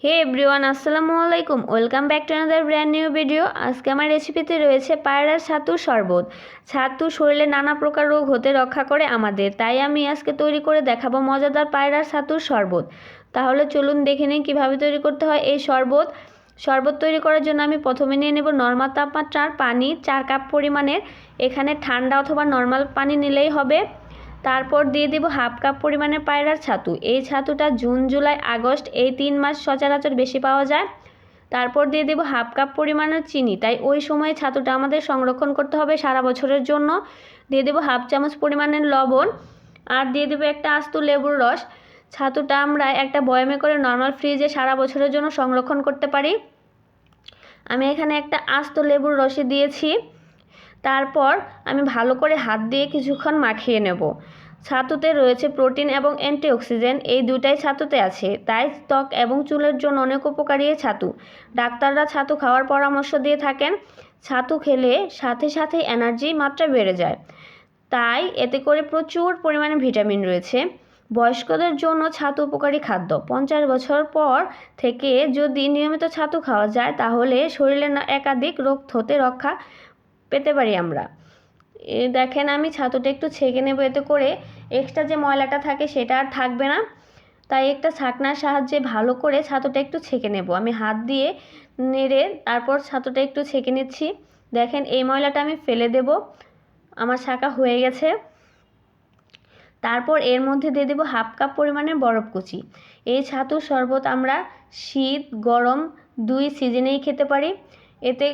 হে everyone, আসসালামু আলাইকুম। Welcome back to another brand new video. আজকে আমার রেসিপিতে রয়েছে পায়রার ছাতুর শরবত। ছাতু শরীরে নানা প্রকার রোগ হতে রক্ষা করে আমাদের, তাই আমি আজকে তৈরি করে দেখাবো মজাদার পায়রার ছাতুর শরবত। তাহলে চলুন দেখে নিই কীভাবে তৈরি করতে হয় এই শরবত। শরবত তৈরি করার জন্য আমি প্রথমে নিয়ে নেব নর্মাল তাপমাত্রার পানি 4 কাপ পরিমাণের। এখানে ঠান্ডা অথবা নর্মাল পানি নিলেই হবে। তারপর দিয়ে দেব হাফ কাপ পরিমাণে পায়রার ছাতু। এই ছাতুটা জুন, জুলাই, আগস্ট এই 3 মাস সচরাচর বেশি পাওয়া যায়। তারপর দিয়ে দেব হাফ কাপ পরিমাণের চিনি, তাই ওই সময় ছাতুটা আমাদের সংরক্ষণ করতে হবে সারা বছরের জন্য। দিয়ে দেব হাফ চামচ পরিমাণের লবণ, আর দিয়ে দেব একটা আস্ত লেবুর রস। ছাতুটা আমরা একটা বয়ামে করে নর্মাল ফ্রিজে সারা বছরের জন্য সংরক্ষণ করতে পারি। আমি এখানে একটা আস্ত লেবুর রসে দিয়েছি। তারপর আমি ভালো করে হাত দিয়ে কিছুক্ষণ মাখিয়ে নেব। ছাতুতে রয়েছে প্রোটিন এবং অ্যান্টিঅক্সিডেন্ট, এই দুটাই ছাতুতে আছে, তাই ত্বক এবং চুলের জন্য অনেক উপকারী এই ছাতু। ডাক্তাররা ছাতু খাওয়ার পরামর্শ দিয়ে থাকেন। ছাতু খেলে সাথে সাথে এনার্জি মাত্রা বেড়ে যায়, তাই এতে করে প্রচুর পরিমাণে ভিটামিন রয়েছে। বয়স্কদের জন্য ছাতু উপকারী খাদ্য। 50 বছর পর থেকে যদি নিয়মিত ছাতু খাওয়া যায় তাহলে শরীরে একাধিক রোগ হতে রক্ষা পেতে পারি আমরা। দেখেন আমি ছাতুটা একটু ছেঁকে নেব, এতে করে এক্সট্রা যে ময়লাটা থাকে সেটা আর থাকবে না। তাই একটা ছাকনার সাহায্যে ভালো করে ছাতুটা একটু ছেঁকে নেব। আমি হাত দিয়ে নেড়ে তারপর ছাতুটা একটু ছেঁকে নিচ্ছি। দেখেন এই ময়লাটা আমি ফেলে দেব। আমার ছাকা হয়ে গেছে। তারপর এর মধ্যে দিয়ে দেব হাফ কাপ পরিমাণের বরফ কুচি। এই ছাতুর শরবত আমরা শীত গরম দুই সিজনেই খেতে পারি, এতে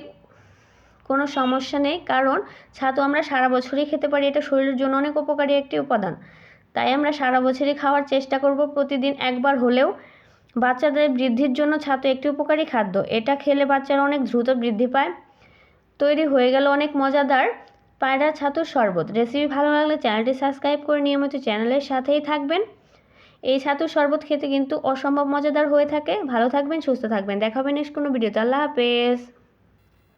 কোনো সমস্যা নেই, কারণ ছাতু আমরা সারা বছরই খেতে পারি। এটা শরীরের জন্য অনেক উপকারী একটি উপাদান, তাই আমরা সারা বছরই খাওয়ার চেষ্টা করব, প্রতিদিন একবার হলেও। বাচ্চাদের বৃদ্ধির জন্য ছাতু একটি উপকারী খাদ্য। এটা খেলে বাচ্চারা অনেক দ্রুত বৃদ্ধি পায়। তৈরি হয়ে গেল অনেক মজাদার পায়রা ছাতুর শরবত। রেসিপি ভালো লাগলে চ্যানেলটি সাবস্ক্রাইব করে নিয়মিত চ্যানেলের সাথেই থাকবেন। এই ছাতুর শরবত খেতে কিন্তু অসম্ভব মজাদার হয়ে থাকে। ভালো থাকবেন, সুস্থ থাকবেন। দেখা হবে নেক্সট কোনো ভিডিওতে। আল্লাহ হাফেজ।